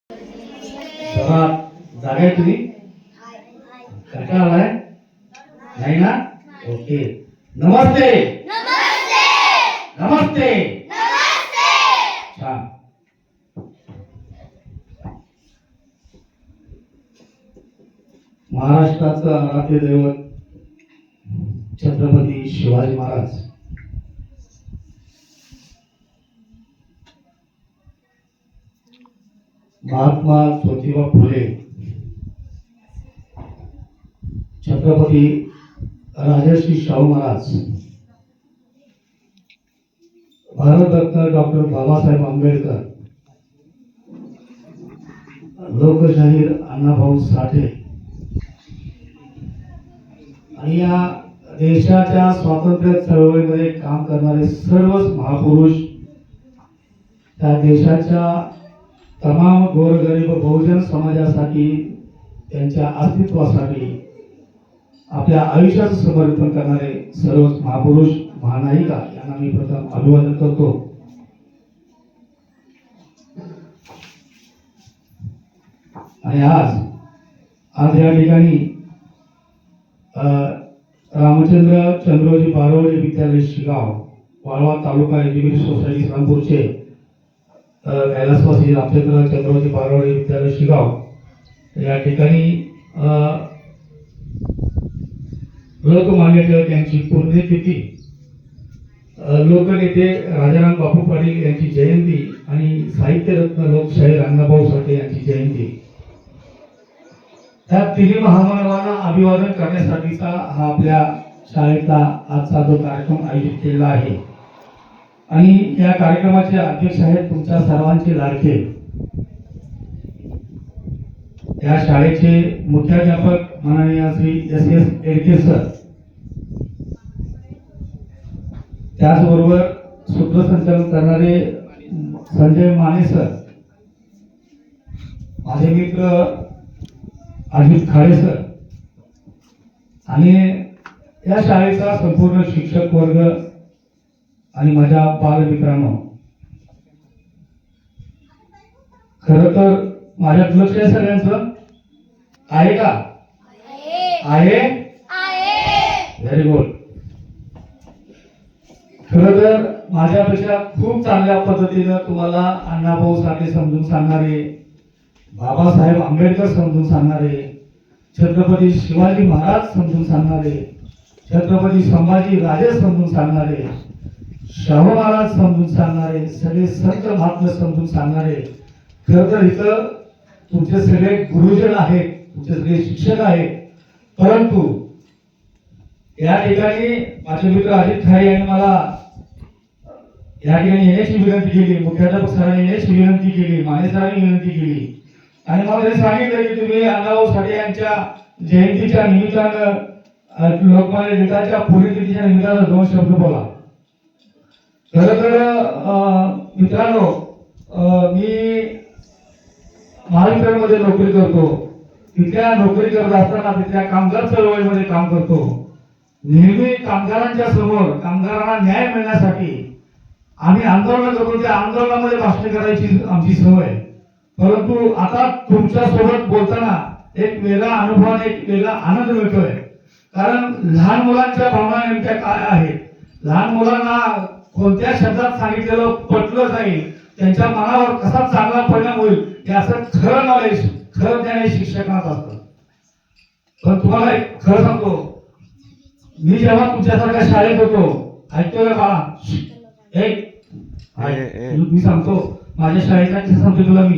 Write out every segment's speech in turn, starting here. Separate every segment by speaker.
Speaker 1: जरा जागा आहे तुम्ही? कंटाळा आलाय? नाही ना? ओके. नमस्ते.
Speaker 2: नमस्ते.
Speaker 1: नमस्ते.
Speaker 2: नमस्ते.
Speaker 1: छान. महाराष्ट्राचं आराध्य दैवत छत्रपती शिवाजी महाराज महात्मा ज्योतिबा फुले, छत्रपती राजर्षी शाहू महाराज, भारतरत्न डॉक्टर बाबासाहेब आंबेडकर, लोकशाहीर अण्णाभाऊ साठे आणि या देशाच्या स्वातंत्र्य चळवळीमध्ये काम करणारे सर्वच महापुरुष, त्या देशाच्या तमाम गोरगरीब बहुजन समाजासाठी, त्यांच्या अस्तित्वासाठी आपल्या आयुष्याचं समर्पण करणारे सर्वच महापुरुष, महानायिका यांना मी प्रथम अभिवादन करतो. आणि आज या ठिकाणी रामचंद्र चंद्रोजी बारोडे विद्यालय शिगाव, वाळवा तालुका एज्युकेशन सोसायटी रामपूरचे कैलासवासी रामचंद्र चंद्रोजी बारोडे विद्यालय शिगाव या ठिकाणी लोकमान्य टिळक यांची पुण्यतिथी, लोकनेते राजाराम बापू पाटील यांची जयंती आणि साहित्यरत्न लोकशाहीर अण्णाभाऊ साठे यांची जयंती, त्या तिन्ही महामानवांना अभिवादन करण्यासाठीचा हा आपल्या शाळेतला आजचा जो कार्यक्रम आयोजित केलेला आहे. आणि या कार्यक्रमाचे अध्यक्ष आहेत तुमच्या सर्वांचे लाडके, या शाळेचे मुख्याध्यापक माननीय श्री एस एडके सर, त्याचबरोबर सूत्रसंचालन करणारे संजय माने सर, माझे मित्र अजित खाडे सर आणि या शाळेचा संपूर्ण शिक्षक वर्ग आणि माझ्या बालमित्रांनो, खरं तर माझ्यात लक्ष आहे सगळ्यांचं आहे का? आहे. Very good. खरं तर माझ्यापेक्षा खूप चांगल्या पद्धतीनं तुम्हाला अण्णाभाऊ साठे समजून सांगणारे, बाबासाहेब आंबेडकर समजून सांगणारे, छत्रपती शिवाजी महाराज समजून सांगणारे, छत्रपती संभाजी राजे समजून सांगणारे, शाहू महाराज समजून सांगणारे, सगळे संत महात्मे समजून सांगणारे, खरं तर इथं तुमचे सगळे गुरुजन आहेत, तुमचे सगळे शिक्षक आहेत. परंतु या ठिकाणी माझे मित्र अजित खाडे यांनी मला या ठिकाणी येण्याची विनंती केली, मुख्याध्यापक सरांनी येण्याची विनंती केली, माने सरांनी विनंती केली आणि मला हे सांगितलं की तुम्ही अण्णाभाऊ साठे यांच्या जयंतीच्या निमित्तानं, लोकमान्य टिळकांच्या पुण्यतिथीच्या निमित्तानं 2 शब्द बोला. खरं तर मित्रांनो, मी महावितरणमध्ये नोकरी करतो. तिथल्या नोकरी करत असताना तिथल्या कामगार चळवळीमध्ये काम करतो. नेहमी कामगारांच्या समोर कामगारांना न्याय मिळण्यासाठी आम्ही आंदोलन करतो. त्या आंदोलनामध्ये भाषण करायची आमची सवय. परंतु आता तुमच्या सोबत बोलताना एक वेगळा अनुभव आणि एक वेगळा आनंद मिळतोय. कारण लहान मुलांच्या भावना नेमक्या काय आहेत, लहान मुलांना कोणत्या शब्दात सांगितलेलं पटलं जाईल, त्यांच्या मनावर कसा चांगला परिणाम होईल, हे असं खरं नॉलेज, खरं ज्ञान हे शिक्षकांना असतं. पण तुम्हाला एक खरं सांगतो, मी जेव्हा तुमच्यासारख्या शाळेत होतो, ऐकतोय बाळा, एक मी सांगतो माझ्या शाळेचा किस्सा सांगतो तुला मी.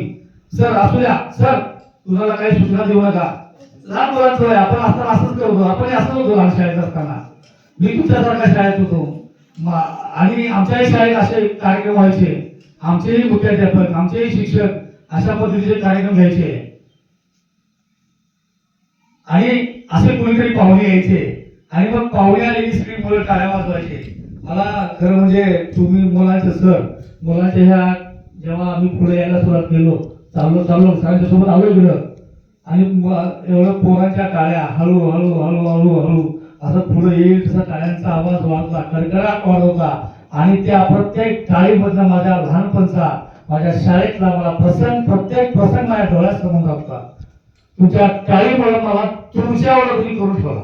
Speaker 1: सर असू द्या सर, तुम्हाला काही सूचना देऊ नका, लहान मुलांचं आहे, आपण असताना असंच करतो, आपण असं होतो लहान शाळेत असताना. मी तुमच्यासारख्या शाळेत होतो आणि आमच्याही शाळेत असे कार्यक्रम व्हायचे. आमचेही मुख्याध्यापक, आमचेही शिक्षक अशा पद्धतीचे कार्यक्रम घ्यायचे आणि असे कोणीतरी पाहुणे यायचे आणि मग पाहुणे आले की सगळी मुलं टाळ्या वाजवायचे. मला खरं म्हणजे तुम्ही मुलांचे सर, मुलांच्या ह्या जेव्हा आम्ही पुढे यायला सुरुवात केलो, चाललो सरांच्या सोबत आलो गेलं आणि एवढं पोरांच्या टाळ्या हळू हळू हळू हळू हळू असं पुढे येईल तसा टाळ्यांचा आवाज वाढला, कडकडाट वाढवता आणि त्या प्रत्येक टाळीमधनं माझ्या लहानपणचा, माझ्या शाळेतला मला प्रत्येक प्रसंग माझ्या डोळ्यासमोर होता. तुमच्या टाळीमुळे मला तुमच्यावर तुम्ही करून ठेवला.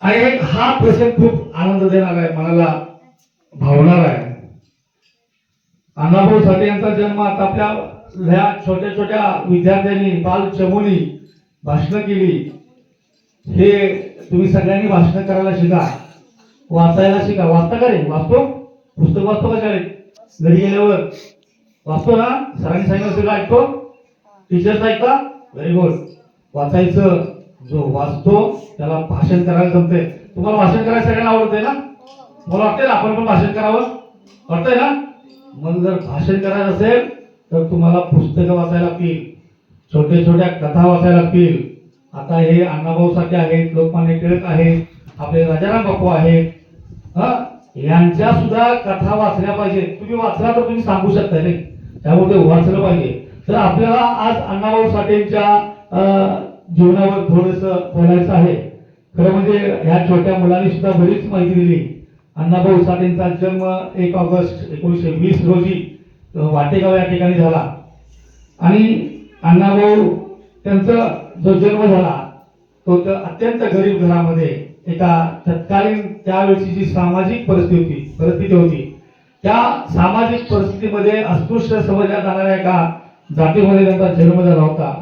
Speaker 1: आणि एक हा प्रसंग खूप आनंद देणार आहे, मनाला भावणार आहे. अण्णाभाऊ साठे यांचा जन्म आता आपल्या ह्या छोट्या छोट्या विद्यार्थ्यांनी बाल चमूनी भाषणं केली. हे तुम्ही सगळ्यांनी भाषण करायला शिका, वाचायला शिका. वाचता का रे? वाचतो? पुस्तक वाचतो का शाळेत? घरी गेल्यावर वाचतो ना? सरांनी सांगितलं सगळं ऐकतो? टीचर्स ऐकता? Very good. वाचायचं. जो वाचतो त्याला भाषण करायला जमते. तुम्हाला भाषण करायला सगळ्यांना आवडतंय ना? मला वाटतंय ना आपण पण भाषण करावं? वाटतंय ना? मग जर भाषण करायचं असेल तर तुम्हाला पुस्तकं वाचायला लागतील, छोट्या छोट्या कथा वाचायला लागतील. आता हे अण्णाभाऊ साठे आहेत, लोकमान्य टिळक आहेत, आपले राजाराम बापू आहेत, यांच्या सुद्धा कथा वाचल्या पाहिजेत. तुम्ही वाचला तर तुम्ही सांगू शकता नाही, त्यामुळे ते वाचलं पाहिजे. तर आपल्याला आज अण्णाभाऊ साठेंच्या जीवनावर थोडस बोलायचं आहे. खरं म्हणजे ह्या छोट्या मुलांनी सुद्धा बरीच माहिती दिली. अण्णाभाऊ साठेंचा जन्म 1 ऑगस्ट 1920 रोजी वाटेगाव या ठिकाणी झाला. आणि अण्णाभाऊ त्यांचा जो जन्म झाला तो अत्यंत गरीब घरामध्ये, एका तत्कालीन त्यावेळची जी सामाजिक परिस्थिती होती त्या सामाजिक परिस्थितीमध्ये अस्पृश्य समजल्या जाणाऱ्या एका जातीमध्ये त्यांचा जन्म झाला होता.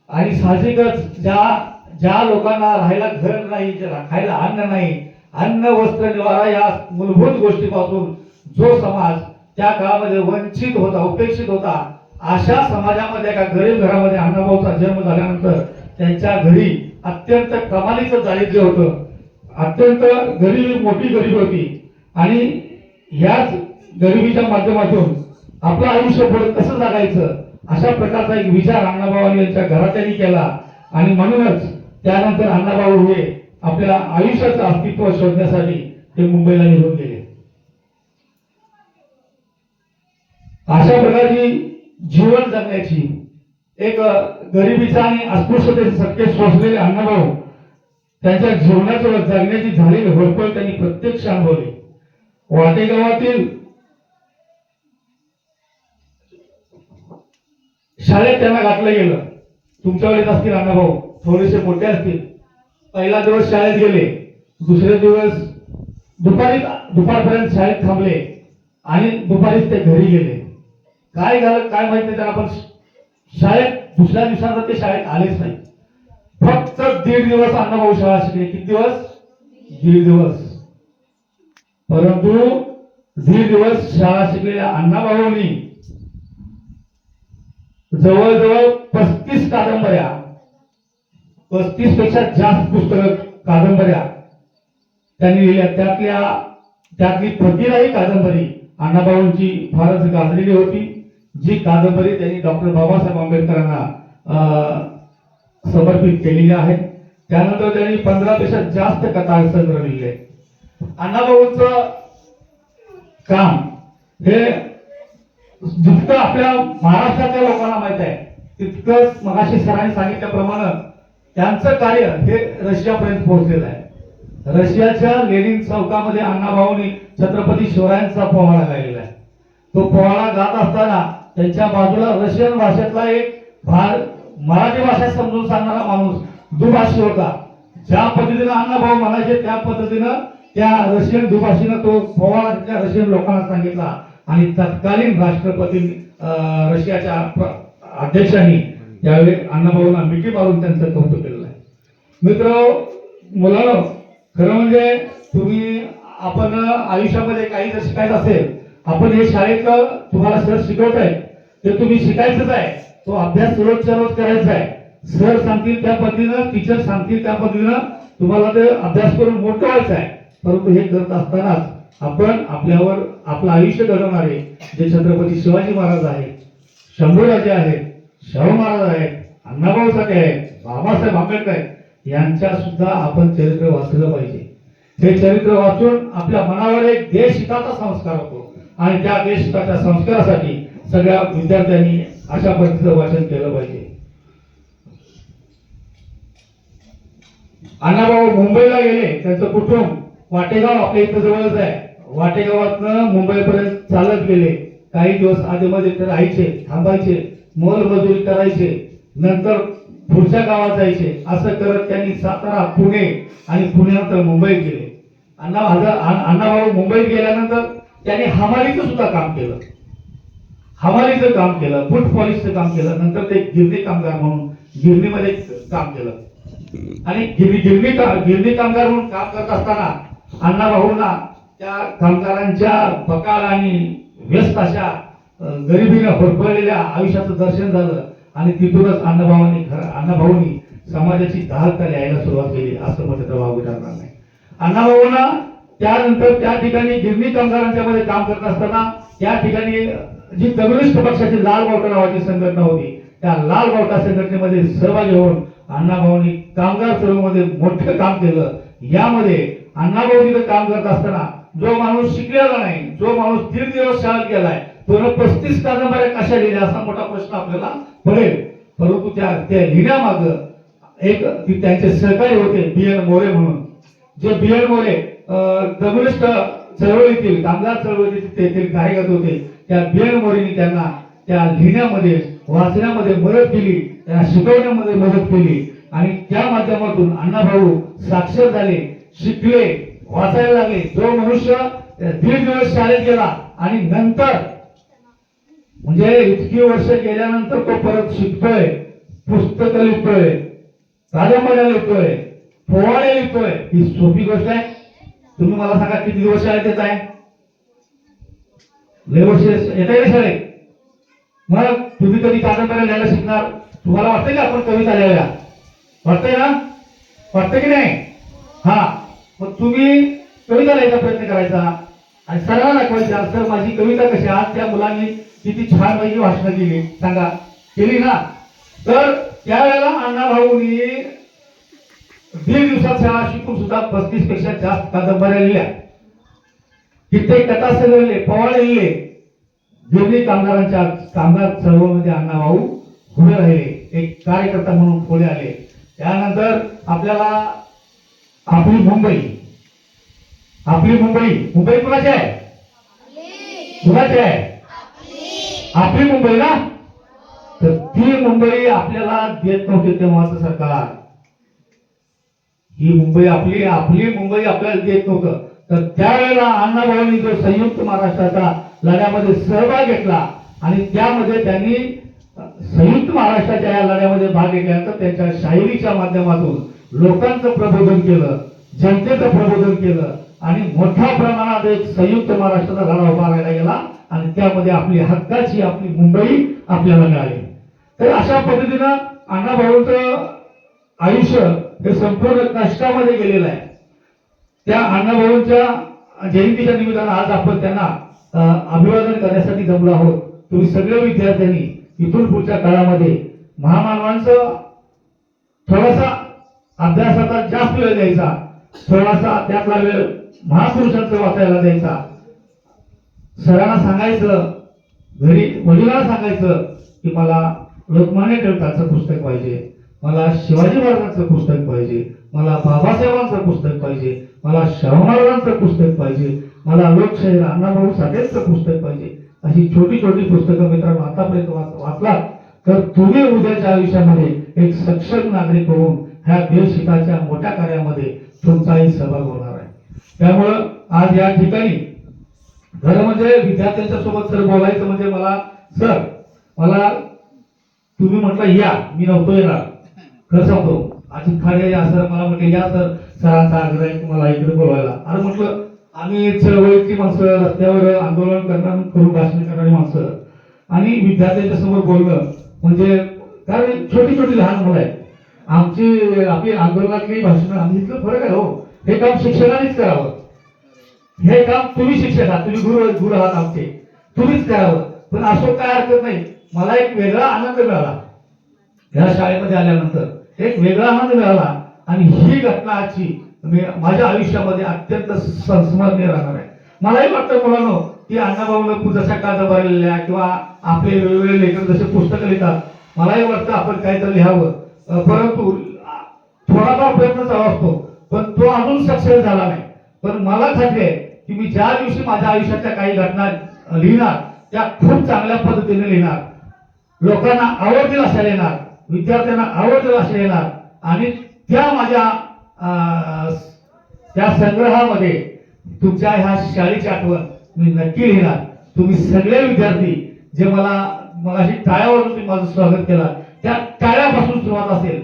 Speaker 1: आणि साहजिकच ज्या लोकांना राहायला घर नाही, खायला अन्न नाही, अन्न वस्त्र निवारा या मूलभूत गोष्टीपासून जो समाज त्या काळामध्ये वंचित होता, उपेक्षित होता, अशा समाजामध्ये एका गरीब घरामध्ये अण्णाभाऊचा जन्म झाल्यानंतर त्यांच्या घरी अत्यंत कमालीचं दारिद्र्य होतं, अत्यंत मोठी गरिबी होती. आणि याच गरिबीच्या माध्यमातून आपलं आयुष्य पुढे कसं जगायचं अशा प्रकारचा एक विचार अण्णाभाऊ यांच्या घरात्यांनी केला. आणि म्हणूनच त्यानंतर अण्णाभाऊ हे आपल्या आयुष्याचं अस्तित्व शोधण्यासाठी ते मुंबईला निघून गेले. अशा प्रकारची जीवन जगण्याची एक गरिबीचा आणि अस्पृश्यतेचे सत्य सोसलेले अण्णाभाऊ त्यांच्या जीवनाचं जगण्याची झालेली होरपळ त्यांनी प्रत्यक्ष अनुभवली. वाटेगावातील शाळेत त्यांना घातलं गेलं. तुमच्या वेळेस असतील अण्णाभाऊ, थोडेसे मोठे असतील. पहिला दिवस शाळेत गेले, दुसरे दिवस दुपारपर्यंत शाळेत थांबले आणि दुपारीच ते घरी गेले. काय झालं काय माहित नाही त्यांना, पण शाळेत दुसऱ्या दिवसानंतर ते शाळेत आलेच नाही. फक्त 1.5 दिवस अण्णाभाऊ शाळा शिकले. किती दिवस? 1.5 दिवस. परंतु 1.5 दिवस शाळा शिकलेल्या अण्णाभाऊंनी जवळजवळ 35 कादंबऱ्या, 35 पेक्षा जास्त कादंबऱ्या त्यांनी लिहिल्या. त्यातली प्रतिराही कादंबरी अण्णाभाऊंची फारच गाजलेली होती, जी कादंबरी त्यांनी डॉक्टर बाबासाहेब आंबेडकरांना समर्पित केलेली आहे. त्यानंतर त्यांनी 15 पेक्षा जास्त कथा संग्रह लिहिले. अण्णाभाऊंचं काम हे जितकं आपल्या महाराष्ट्रातल्या लोकांना माहित आहे तितकंच मगाशी सरांनी सांगितल्याप्रमाणे त्यांचं कार्य हे रशियापर्यंत पोहोचलेलं आहे. रशियाच्या लेनिन चौकामध्ये अण्णाभाऊंनी छत्रपती शिवरायांचा पोवाडा गायलेला आहे. तो पोवाडा गात असताना त्यांच्या बाजूला रशियन भाषेतला एक मराठी भाषा समजून सांगणारा माणूस दुभाषी होता. ज्या पद्धतीनं अण्णाभाऊ म्हणायचे त्या पद्धतीनं त्या रशियन दुभाषीनं तो पोवाडा त्या रशियन लोकांना सांगितला. आणि तत्कालीन राष्ट्रपती रशियाच्या अध्यक्षांनी त्यावेळी अण्णाभाऊंना मिठी मारून त्यांचं कौतुक केलेलं आहे. मित्र मुलांनो, खरं म्हणजे आपण आयुष्यामध्ये काही जर शिकायचं असेल, आपण हे शाळेतलं तुम्हाला सर शिकवत आहे ते तुम्ही शिकायचंच आहे. तो अभ्यास रोजच्या रोज करायचा आहे. सर सांगतील त्या पद्धतीनं, टीचर सांगतील त्या पद्धतीनं तुम्हाला ते अभ्यास करून मोठं व्हायचं आहे. परंतु हे करत असतानाच आपण आपल्यावर आपलं आयुष्य घडवणारे जे छत्रपती शिवाजी महाराज आहेत, शंभूराजे आहेत, शाहू महाराज आहेत, अण्णाभाऊ साठे आहेत, बाबासाहेब आंबेडकर आहेत, यांच्या सुद्धा आपण चरित्र वाचलं पाहिजे. हे चरित्र वाचून आपल्या मनावर एक देशहिताचा संस्कार होतो. आणि त्या देशहिताच्या संस्कारासाठी सगळ्या विद्यार्थ्यांनी अशा पद्धतीचं वाचन केलं पाहिजे. अण्णाभाऊ मुंबईला गेले. त्यांचं कुटुंब वाटेगाव आपल्या इथं जवळच आहे. वाटेगावातनं मुंबईपर्यंत चालत गेले. काही दिवस आधीमध्ये ते राहायचे, थांबायचे, मोलमजुरी करायचे, नंतर पुढच्या गावात जायचे. असं करत त्यांनी सातारा, पुणे आणि पुण्यानंतर मुंबईत गेले. अण्णाभाऊ मुंबईत गेल्यानंतर त्यांनी हमालीचं सुद्धा काम केलं. हमालीचं काम केलं, फूट पॉलिशचं काम केलं. नंतर ते गिरणी कामगार म्हणून गिरणीमध्ये काम केलं. आणि गिरणी कामगार म्हणून काम करत असताना अण्णाभाऊंना त्या कामगारांच्या बकाल आणि व्यस्त अशा गरिबीनं होरपळलेल्या आयुष्याचं दर्शन झालं. आणि तिथूनच अण्णाभाऊंनी समाजाची दाहकता लिहायला सुरुवात केली, असं म्हटलं तर वावगं ठरणार नाही. अण्णाभाऊंना त्यानंतर त्या ठिकाणी गिरणी कामगारांच्या मध्ये काम करत असताना त्या ठिकाणी जी कम्युनिस्ट पक्षाची लाल बावटा नावाची संघटना होती, त्या लाल बावटा संघटनेमध्ये सहभागी होऊन अण्णाभाऊंनी कामगार चळवळीमध्ये मोठं काम केलं. यामध्ये अण्णाभाऊ तिथं काम करत असताना जो माणूस शिकलेला नाही, जो माणूस 1.5 दिवस शाळेत गेलाय, तो 35 कादंबऱ्या कशा लिहिल्या असा मोठा प्रश्न आपल्याला पडेल. परंतु त्या लिहिण्यामाग एक त्यांचे सहकारी होते BN मोरे म्हणून. जे BN मोरे कम्युनिस्ट चळवळीतील, कामगार चळवळीतील तेथील कार्यकर्ते होते. त्या BN मोरेंनी त्यांना त्या लिहिण्यामध्ये, वाचण्यामध्ये मदत केली, त्यांना शिकवण्यामध्ये मदत केली. आणि त्या माध्यमातून अण्णाभाऊ साक्षर झाले, शिकले, वाचायला लागले. जो मनुष्य 1.5 दिवस शाळेत गेला आणि नंतर म्हणजे इतकी वर्ष गेल्यानंतर तो परत शिकतोय, पुस्तकं लिहितोय, कादंबऱ्या लिहितोय, पोवाडे लिहितोय, ही सोपी गोष्ट आहे? तुम्ही मला सांगा, किती दिवस शाळेत येत आहे? लय वर्ष येत आहे का शाळेत? मग तुम्ही कधी कादंबऱ्या लिहायला शिकणार? तुम्हाला वाटतंय का आपण कविता लिहायला? वाटतंय ना? वाटतं की नाही? हा, मग तुम्ही कविता लिहायचा प्रयत्न करायचा आणि सरांना दाखवायचा, सर माझी कविता कशी, आज त्या मुलांनी किती छान पैकी भाषणं केली, सांगा, केली ना? तर त्यावेळेला अण्णाभाऊंनी 1.5 दिवसात शाळा शिकून सुद्धा 35 पेक्षा जास्त कादंबऱ्या लिहिल्या, कित्येक कथा सजवले, पोवाडे लिहिले. गिरणी कामगार चळवळीमध्ये अण्णाभाऊ पुढे राहिले, एक कार्यकर्ता म्हणून पुढे आले. त्यानंतर आपल्याला आपली मुंबई कुणाची आहे? कुणाची आहे? आपली मुंबई ना? तर ती मुंबई आपल्याला देत नव्हती तेव्हाचं सरकार. ही मुंबई आपली मुंबई आपल्याला देत नव्हतं. तर त्यावेळेला अण्णाभाऊंनी जो संयुक्त महाराष्ट्राच्या लढ्यामध्ये सहभाग घेतला आणि त्यामध्ये त्यांनी संयुक्त महाराष्ट्राच्या या लढ्यामध्ये भाग घेतल्यानंतर त्यांच्या शाहिरीच्या माध्यमातून लोकांचं प्रबोधन केलं, जनतेचं प्रबोधन केलं आणि मोठ्या प्रमाणात एक संयुक्त महाराष्ट्राचा लढा उभारायला गेला आणि त्यामध्ये आपली हक्काची आपली मुंबई आपल्याला मिळाली. तर अशा पद्धतीनं अण्णाभाऊंचं आयुष्य हे संपूर्ण कष्टामध्ये गेलेलं आहे. त्या अण्णाभाऊंच्या जयंतीच्या निमित्तानं आज आपण त्यांना अभिवादन करण्यासाठी जमलो आहोत. तुम्ही सगळे विद्यार्थ्यांनी इथून पुढच्या काळामध्ये महामानवांचं थोडासा अभ्यासाचा जास्त वेळ द्यायचा, थोडासा त्यातला वेळ महापुरुषांचं वाचायला द्यायचा. सरांना सांगायचं, घरी वडिलांना सांगायचं की मला लोकमान्य टिळकांचं पुस्तक पाहिजे, मला शिवाजी महाराजांचं पुस्तक पाहिजे, मला बाबासाहेबांचं पुस्तक पाहिजे, मला शाहू महाराजांचं पुस्तक पाहिजे, मला लोकशाहीर अण्णाभाऊ साठेंचं पुस्तक पाहिजे. अशी छोटी छोटी पुस्तकं मित्रांनो आतापर्यंत वाचलात तर तुम्ही उद्याच्या आयुष्यामध्ये एक सक्षम नागरिक होऊन ह्या देशहिताच्या मोठ्या कार्यामध्ये तुमचाही सहभाग होणार आहे. त्यामुळं आज या ठिकाणी खरं म्हणजे विद्यार्थ्यांच्या सोबत सर बोलायचं म्हणजे मला तुम्ही म्हटलं या, मी नव्हतो येणार, खरं सांगतो. अजित खाडे या सर मला म्हटले या सर, सरांचा आग्रह आहे तुम्हाला इकडे बोलवायला. अरे म्हटलं आम्ही चळवळीतली माणसं, रस्त्यावर आंदोलन करून भाषण करणारी माणसं आणि विद्यार्थ्यांच्या समोर बोलणं म्हणजे, कारण छोटी छोटी लहान मुलं आहेत आपली आंदोलनातली भाषण, आम्ही इतकं फरक आहे हो. हे काम शिक्षकांनीच करावं, हे काम तुम्ही शिक्षक आहात, तुम्ही गुरु आहात आमचे, तुम्हीच करावं. पण असं काय हरकत नाही. मला एक वेगळा आनंद मिळाला या शाळेमध्ये आल्यानंतर, एक वेगळा आनंद मिळाला आणि ही घटना आजची माझ्या आयुष्यामध्ये अत्यंत संस्मरणीय राहणार आहे. मलाही वाटतं मुलांनो की अण्णाभाऊ जशा कादंबऱ्या लिहिल्या किंवा आपले वेगवेगळे लेखक जसे पुस्तकं लिहितात, मलाही वाटतं आपण काहीतरी लिहावं. परंतु थोडाफार प्रयत्न चालू असतो पण तो अजून सक्सेस झाला नाही. पण मला खात्री आहे की मी ज्या दिवशी माझ्या आयुष्यातल्या काही घटना लिहिणार त्या खूप चांगल्या पद्धतीने लिहिणार, लोकांना आवडतील अशा लिहिणार, विद्यार्थ्यांना आवडतील अशा लिहिणार आणि त्या माझ्या त्या संग्रहामध्ये तुमच्या ह्या शाळेची आठवण मी नक्की लिहिणार. तुम्ही सगळे विद्यार्थी जे मगाशी टाळ्यावरून तुम्ही माझं स्वागत केलं, त्या टाळ्यापासून सुरुवात असेल.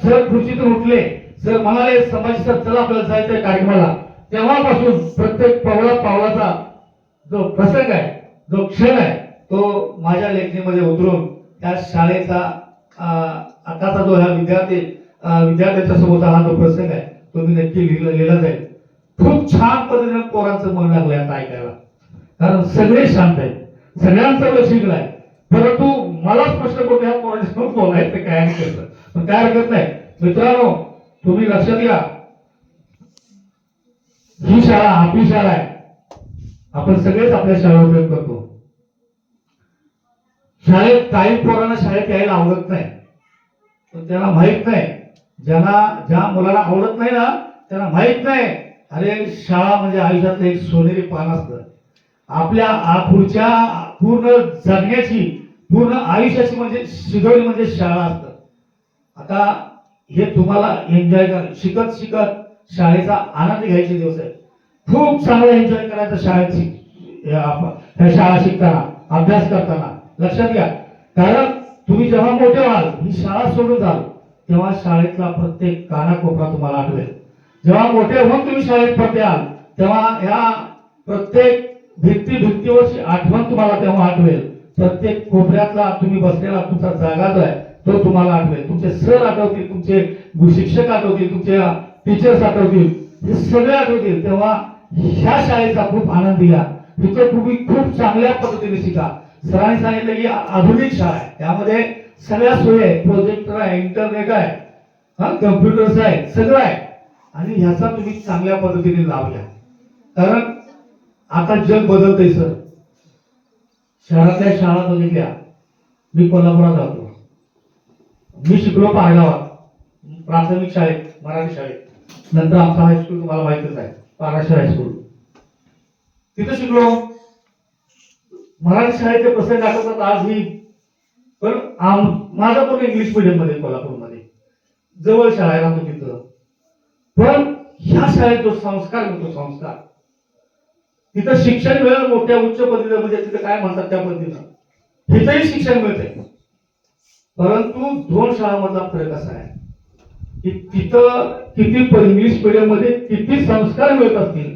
Speaker 1: सर खुर्चीतून उठले, सर म्हणाले संभाजी सर चला आपल्याला जायचंय कार्यक्रमाला, तेव्हापासून प्रत्येक पावलाचा जो प्रसंग आहे, जो क्षण आहे, तो माझ्या लेखणीमध्ये उतरून त्या शाळेचा आताचा जो ह्या विद्यार्थ्यांच्या सोबतचा हा जो प्रसंग आहे तो मी नक्की लिहिला जाईल. खूप छान पद्धतीने पोरांचं मन लागलंय आता ऐकायला, कारण सगळे शांत आहेत, सगळ्यांचं लक्ष आहे. परंतु मला स्पष्ट करून ह्या पोरांसमोर बोलायचं काय आणि कसं, पण काय हरकत नाही. मित्रांनो, तुम्ही लक्षात घ्या, ही शाळा आपली शाळा आहे. आपण सगळेच आपल्या शाळेवर प्रेम करतो. शाळेत काही पोरांना शाळेत यायला आवडत नाही, पण त्यांना माहित नाही, ज्या मुलाला आवडत नाही ना त्यांना माहित नाही, अरे शाळा म्हणजे आयुष्यातलं एक सोनेरी पान असतं. आपल्या पुढच्या पूर्ण जगण्याची, पूर्ण आयुष्याची म्हणजे शिदोरी म्हणजे शाळा असतं. आता हे तुम्हाला एन्जॉय कर, शिकत शिकत शाळेचा आनंद घ्यायचे दिवस आहेत. खूप चांगलं एन्जॉय करायचं शाळा शिकताना, अभ्यास करताना. लक्षात घ्या, कारण तुम्ही जेव्हा मोठे व्हाल, ही शाळा सोडून जाल, तेव्हा शाळेतला प्रत्येक कानाकोपरा तुम्हाला आठवेल. जेव्हा मोठे होऊन तुम्ही शाळेत परत याल, तेव्हा ह्या प्रत्येक भिंतीवरची आठवण तुम्हाला तेव्हा आठवेल. प्रत्येक कोपऱ्यातला तुम्ही बसलेला तुमचा जागा जो आहे तो तुम्हाला आठवेल. तुमचे सर आठवतील, तुमचे शिक्षक आठवतील, तुमचे टीचर्स आठवतील, हे सगळे आठवतील. तेव्हा ह्या शाळेचा खूप आनंद घ्या. तिथे तुम्ही खूप चांगल्या पद्धतीने शिका. सरांनी सांगितलं की आधुनिक शाळा आहे, त्यामध्ये सगळ्या सोयी आहे, प्रोजेक्टर आहे, इंटरनेट आहे, कम्प्युटर्स आहे, सगळं आहे. आणि ह्याचा तुम्ही चांगल्या पद्धतीने लाभ घ्या, कारण आता जग बदलतंय. सर, शहरातल्या शाळा बघितल्या, मी कोल्हापुरात राहतो, मी शिकलो पारगावात प्राथमिक शाळेत, मराठी शाळेत. नंतर आमचा हायस्कूल तुम्हाला माहितच आहे, पाराशर हायस्कूल, तिथं शिकलो. मराठी शाळेचे प्रसंग आठवतात आजही. पण माझा पण इंग्लिश मीडियम मध्ये कोल्हापूरमध्ये जवळ शाळा राहतो तिथं. पण ह्या शाळेत जो संस्कार मिळतो, संस्कार, तिथं शिक्षण मिळेल मोठ्या उच्च पद्धतीनं, म्हणजे तिथं काय म्हणतात त्या पद्धतीनं तिथंही शिक्षण मिळते. परंतु दोन शाळांमधला फरक असा आहे की तिथं किती इंग्लिश मीडियम मध्ये किती संस्कार मिळत असतील,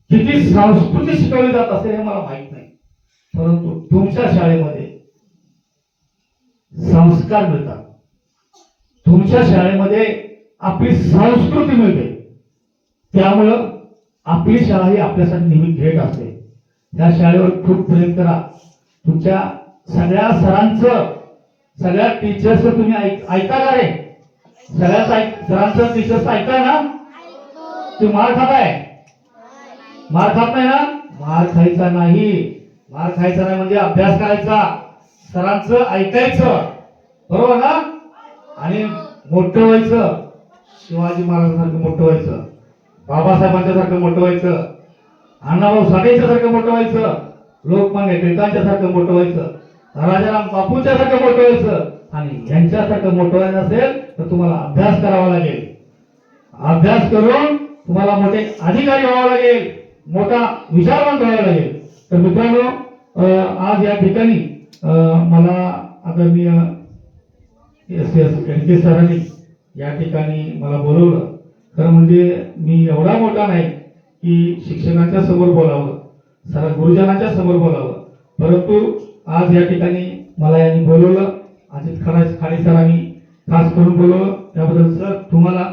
Speaker 1: किती संस्कृती शिकवली जात असेल हे मला माहित नाही. परंतु तुमच्या शाळेमध्ये संस्कार मिळतात, तुमच्या शाळेमध्ये आपली संस्कृती मिळते. त्यामुळं आपली शाळा ही आपल्यासाठी नेहमी भेट असते. त्या शाळेवर खूप प्रेम करा. तुमच्या सगळ्या सरांचं, सगळ्या टीचर्सचं तुम्ही ऐका का रे? सगळ्या सरांचं टीचर्स ऐकाय ना? तुम्ही मार खाताय? मार खात नाही ना? मार खायचा नाही, मार खायचा नाही म्हणजे अभ्यास करायचा, सरांचं ऐकायचं, बरोबर ना? आणि मोठं व्हायचं, शिवाजी महाराजांसारखं मोठं व्हायचं, बाबासाहेबांच्या सारखं मोठं व्हायचं, अण्णाभाऊ साठेंच्या सारखं मोठं व्हायचं, लोकमान्य टिळकांच्या सारखं मोठं व्हायचं, राजाराम बापूंच्या सारखं मोठं व्हायचं. आणि यांच्यासारखं मोठं व्हायचं असेल तर तुम्हाला अभ्यास करावा लागेल. अभ्यास करून तुम्हाला मोठे अधिकारी व्हावं लागेल, मोठा विचारवंत व्हावं लागेल. तर मित्रांनो, आज या ठिकाणी मला आदरणीय सरांनी या ठिकाणी मला बोलवलं. खरं म्हणजे मी एवढा मोठा नाही की शिक्षकांच्या समोर बोलावं, सर गुरुजनांच्या समोर बोलावं, परंतु आज या ठिकाणी मला यांनी बोलवलं. अजित खाडे सरांनी खास करून बोलवलं, त्याबद्दल सर तुम्हाला,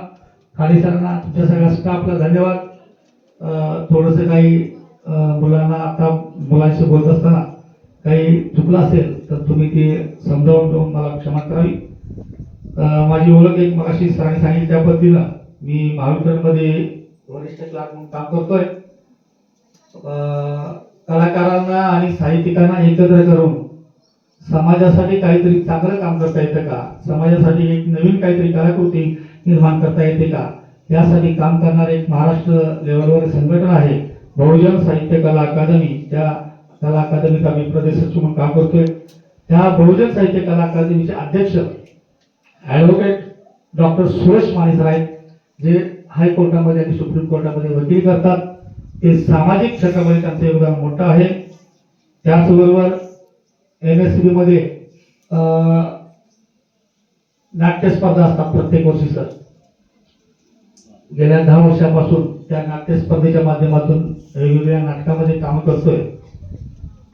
Speaker 1: खाडे सरांना, तुमच्या सगळ्या स्टाफला धन्यवाद. थोडंसं काही मुलांना, आता मुलांशी बोलत असताना काही चुकलं असेल तर तुम्ही ते समजावून घेऊन मला क्षमा करावी. माझी ओळख एक मगाशी सरांनी सांगितलं त्या पद्धतीनं मी महावितरणमध्ये वरिष्ठ क्लार्क म्हणून काम करतोय. कलाकारांना आणि साहित्यिकांना एकत्र करून समाजासाठी काहीतरी चांगलं काम करता येतं का, समाजासाठी एक नवीन काहीतरी कलाकृती निर्माण करता येते का, यासाठी काम करणारे एक महाराष्ट्र लेवलवर संघटना आहे बहुजन साहित्य कला अकादमी. त्या कला अकादमीत आम्ही प्रदेश सचिव म्हणून काम करतोय. त्या बहुजन साहित्य कला अकादमीचे अध्यक्ष advocate doctor Suresh Mane sir आहेत, जे हायकोर्टामध्ये आणि सुप्रीम कोर्टामध्ये वकील करतात. ते सामाजिक क्षेत्रामध्ये त्यांचं योगदान मोठं आहे. त्याचबरोबर MSCB मध्ये नाट्य स्पर्धा असतात प्रत्येक वर्षी सर. गेल्या 10 वर्षापासून त्या नाट्य स्पर्धेच्या माध्यमातून वेगवेगळ्या नाटकामध्ये काम करतोय.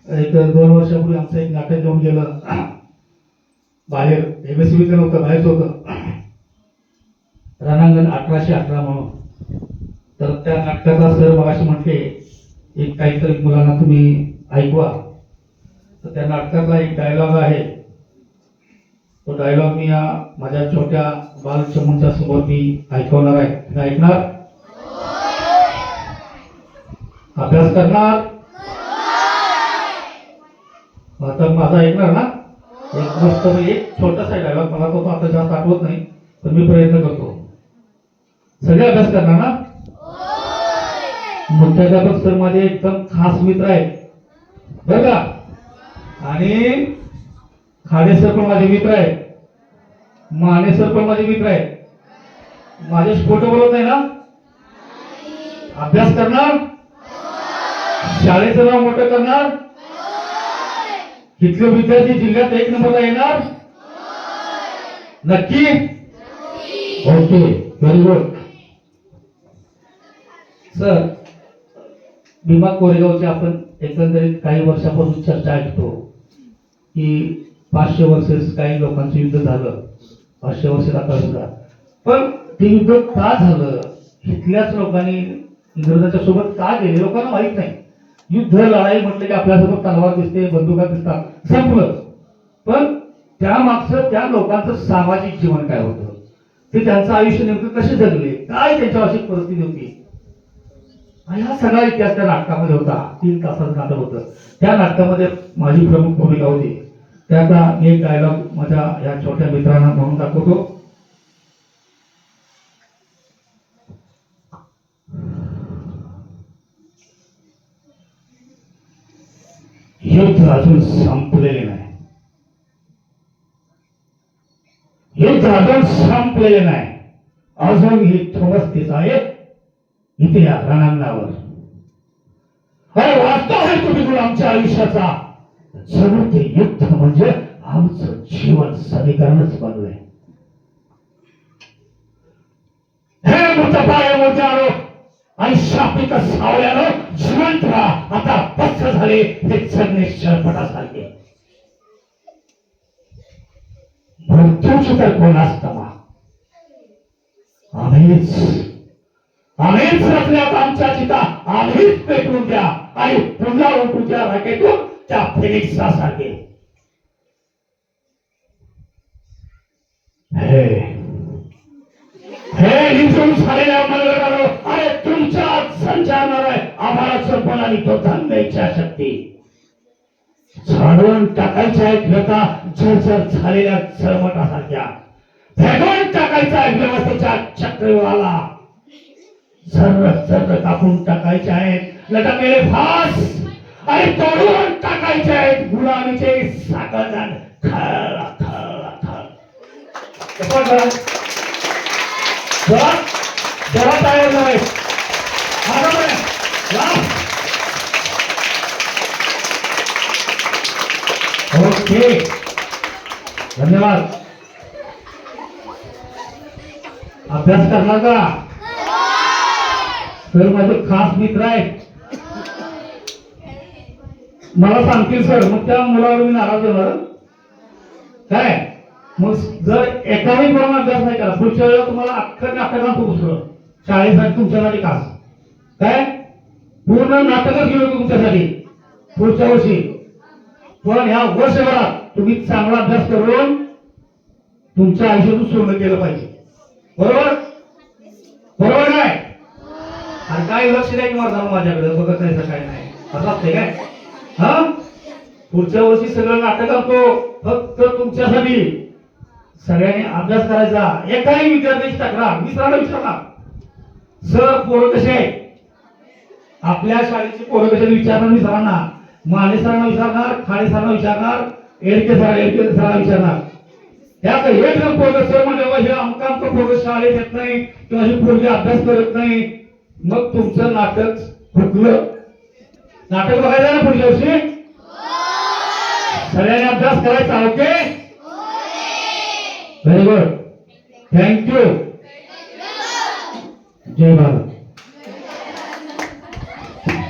Speaker 1: एक 2 वर्षापूर्वी आमचं एक नाटक घेऊन गेलं बाहेर, MSCB कडे होतं, बाहेरच होतं, रणांगण 1818 म्हणून. तर त्या नाटकाचा सर मगाशी म्हटले एक काहीतरी मुलांना तुम्ही ऐकवा. तर त्या नाटकातला एक डायलॉग आहे, तो डायलॉग मी या माझ्या छोट्या बालचमूंच्या समोर मी ऐकवणार आहे. तुम्ही ऐकणार? अभ्यास करणार? आता माझा ऐकणार ना? एक मस्त एक छोटासा डायलॉग, मला तो आता जास्त आठवत नाही, पण मी प्रयत्न करतो. सगळे अभ्यास करणार ना? मुख्याध्यापक सर माझे एकदम खास मित्र आहेत बरं का, आणि खाडे सर पण माझे मित्र आहेत, माने सर पण माझे मित्र आहेत. माझे खोटं बोलत नाही ना? अभ्यास करणार? शाळेचं नाव मोठं करणार? इथले विद्यार्थी जिल्ह्यात 1 नंबरला येणार? नक्की? Okay, very good. Sir, Bhima कोरेगावची आपण एकंदरीत काही वर्षापासून चर्चा ऐकतो की 500 वर्षेस काही लोकांचं युद्ध झालं, 500 वर्षात आता सुद्धा. पण ते युद्ध का झालं, इथल्याच लोकांनी इंग्रजांच्या सोबत का गेले लोकांना माहित नाही. युद्ध लढाई म्हटलं की आपल्यासोबत तलवार दिसते, बंदुका दिसतात, संपलं. पण त्या मागचं त्या लोकांचं सामाजिक जीवन काय होतं, ते त्यांचं आयुष्य नेमकं कसे जगले, काय त्यांच्या अशी परिस्थिती होती, हा सगळा इतिहास त्या नाटकामध्ये होता. 3 तासाचं नाटक होतं. त्या नाटकामध्ये माझी प्रमुख भूमिका होती. त्याचा मी एक डायलॉग माझ्या या छोट्या मित्रांना म्हणून दाखवतो. युद्ध अजून संपलेले नाही, युद्ध अजून संपलेले नाही, अजून ही ठोसतेच आहे इथे या रणांगणावर. अरे वास्तव आहे तुम्ही गुरु आमच्या आयुष्याचा. जणू ते युद्ध म्हणजे आमचं जीवन समीकरणच बनलंय. हे मृतपाय मोत्यानो आणि शापिक सावल्यानं जिवंत राहा. आता पक्ष झाले ते जगणे शरपटासारखे. मृत्यूची तर कोण असताना आम्हीच रचल्यात आमच्या चिता, आम्हीच पेटवून द्या आणि पुन्हा उठून त्या राखेतून त्या फिनिक्सासारखे. हे निजून झालेल्या मनगटानो, अरे तुमच्यात संचारणार आहे आभाराचं बल आणि तो धन्याच्या शक्ती. झाडून टाकायच्या आहेत व्यथा झरझर झालेल्या झळमटासारख्या. फेकून टाकायचा आहे व्यवस्थेच्या चक्रवाला. सर्व कापून टाकायचे आहेत लटकलेले फास आणि तोडून टाकायचे आहेत गुलामीचे साखळदार. खळा खळा खळ. जरा तयार नाही. ओके, धन्यवाद. अभ्यास करणार का? सर माझे खास मित्र आहेत, मला सांगतील सर, मग त्या मुलावर मी नाराज होणार काय? मग जर एकाही प्रमाण अभ्यास नाही केला, पुढच्या वेळेला तुम्हाला अख्खं नाटकात दुसरं शाळेसाठी तुमच्यासाठी खास काय पूर्ण नाटकच घेऊन तुमच्यासाठी पुढच्या वर्षी. पण ह्या वर्षभरात तुम्ही चांगला अभ्यास करून तुमच्या आयुष्यातून सोडलं केलं पाहिजे. बरोबर? बरोबर काय? आणि काय लक्ष द्या की माझा माझ्याकडे बघत नाही काय नाही असं असते काय? हा, पुढच्या वर्षी सगळं नाटक करतो फक्त तुमच्यासाठी. सगळ्यांनी अभ्यास करायचा. एकाही विद्यार्थ्याची तक्रार मित्रांना विचारणार, सर पोरं कसे आहे? आपल्या शाळेची पोरं कशाला विचारणार मी सरांना, माने सरांना विचारणार, खाडे सरांना विचारणार, एरके सरांना विचारणार. त्यात एक जर पोरग सर म्हणजे हे आमका पोरग शाळेत येत नाही किंवा ही पोरगी अभ्यास करत नाही, मग तुमचं नाटक फुटलं. नाटक बघायचं ना पुढच्या वर्षी. सगळ्यांनी अभ्यास करायचा. Okay, very good, thank you. जय भारत.